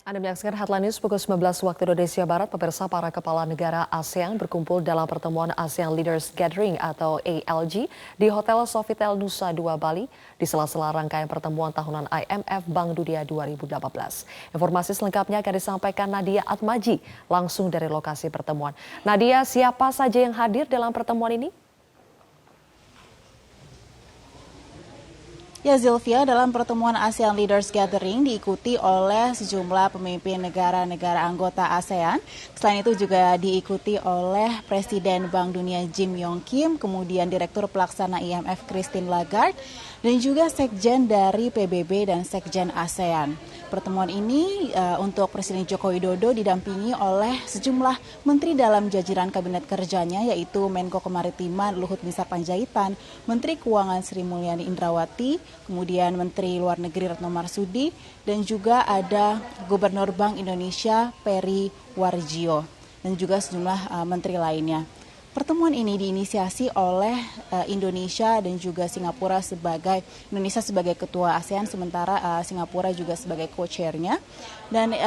Anda menyaksikan Headline News pukul 19 waktu Indonesia Barat. Pemirsa, para kepala negara ASEAN berkumpul dalam pertemuan ASEAN Leaders Gathering atau ALG di Hotel Sofitel Nusa Dua Bali di sela-sela rangkaian pertemuan tahunan IMF Bank Dunia 2018. Informasi selengkapnya akan disampaikan Nadia Atmaji langsung dari lokasi pertemuan. Nadia, siapa saja yang hadir dalam pertemuan ini? Ya, Zilvia, dalam pertemuan ASEAN Leaders Gathering diikuti oleh sejumlah pemimpin negara-negara anggota ASEAN. Selain itu juga diikuti oleh Presiden Bank Dunia Jim Yong Kim, kemudian Direktur Pelaksana IMF Christine Lagarde, dan juga Sekjen dari PBB dan Sekjen ASEAN. Pertemuan ini untuk Presiden Joko Widodo didampingi oleh sejumlah menteri dalam jajaran kabinet kerjanya, yaitu Menko Kemaritiman Luhut Binsar Panjaitan, Menteri Keuangan Sri Mulyani Indrawati, kemudian Menteri Luar Negeri Retno Marsudi, dan juga ada Gubernur Bank Indonesia Peri Warjio, dan juga sejumlah menteri lainnya. Pertemuan ini diinisiasi oleh Indonesia dan juga Singapura Indonesia sebagai ketua ASEAN, sementara Singapura juga sebagai co-chairnya. Dan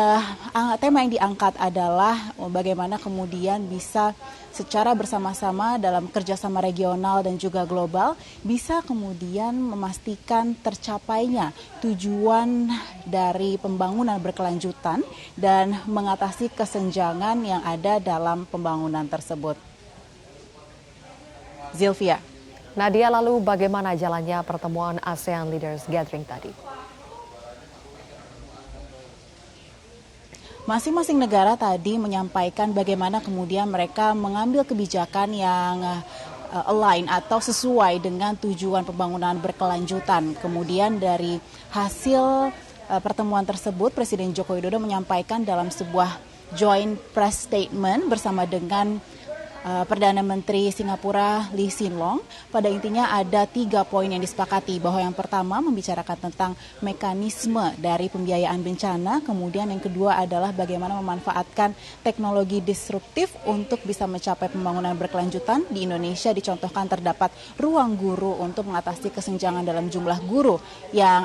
tema yang diangkat adalah bagaimana kemudian bisa secara bersama-sama dalam kerjasama regional dan juga global bisa kemudian memastikan tercapainya tujuan dari pembangunan berkelanjutan dan mengatasi kesenjangan yang ada dalam pembangunan tersebut. Zilvia. Nadia, lalu bagaimana jalannya pertemuan ASEAN Leaders Gathering tadi? Masing-masing negara tadi menyampaikan bagaimana kemudian mereka mengambil kebijakan yang align atau sesuai dengan tujuan pembangunan berkelanjutan. Kemudian dari hasil pertemuan tersebut, Presiden Joko Widodo menyampaikan dalam sebuah joint press statement bersama dengan Perdana Menteri Singapura Lee Hsien Loong. Pada intinya ada 3 poin yang disepakati, bahwa yang pertama membicarakan tentang mekanisme dari pembiayaan bencana, kemudian yang kedua adalah bagaimana memanfaatkan teknologi disruptif untuk bisa mencapai pembangunan berkelanjutan. Di Indonesia dicontohkan terdapat ruang guru untuk mengatasi kesenjangan dalam jumlah guru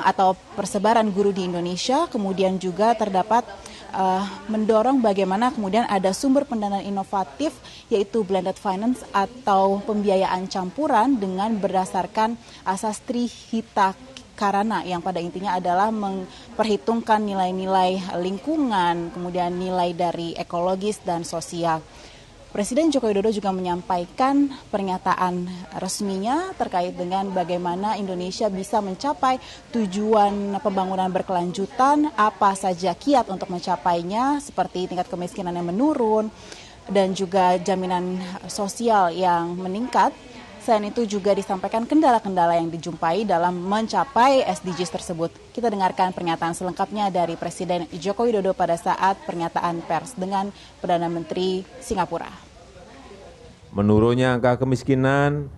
atau persebaran guru di Indonesia, kemudian juga terdapat mendorong bagaimana kemudian ada sumber pendanaan inovatif, yaitu blended finance atau pembiayaan campuran dengan berdasarkan asas Trihita Karana, yang pada intinya adalah memperhitungkan nilai-nilai lingkungan, kemudian nilai dari ekologis dan sosial. Presiden Joko Widodo juga menyampaikan pernyataan resminya terkait dengan bagaimana Indonesia bisa mencapai tujuan pembangunan berkelanjutan, apa saja kiat untuk mencapainya, seperti tingkat kemiskinan yang menurun, dan juga jaminan sosial yang meningkat. Selain itu juga disampaikan kendala-kendala yang dijumpai dalam mencapai SDGs tersebut. Kita dengarkan pernyataan selengkapnya dari Presiden Joko Widodo pada saat pernyataan pers dengan Perdana Menteri Singapura. Menurunnya angka kemiskinan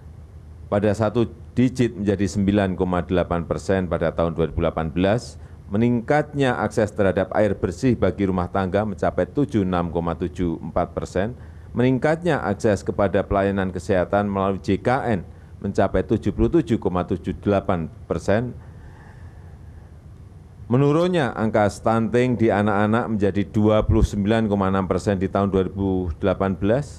pada 1 digit menjadi 9,8% pada tahun 2018, meningkatnya akses terhadap air bersih bagi rumah tangga mencapai 76,74%, meningkatnya akses kepada pelayanan kesehatan melalui JKN mencapai 77,78%, menurunnya angka stunting di anak-anak menjadi 29,6% di tahun 2018,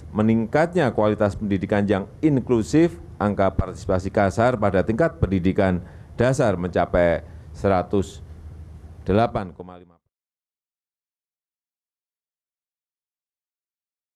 meningkatnya kualitas pendidikan yang inklusif, angka partisipasi kasar pada tingkat pendidikan dasar mencapai 108,5%.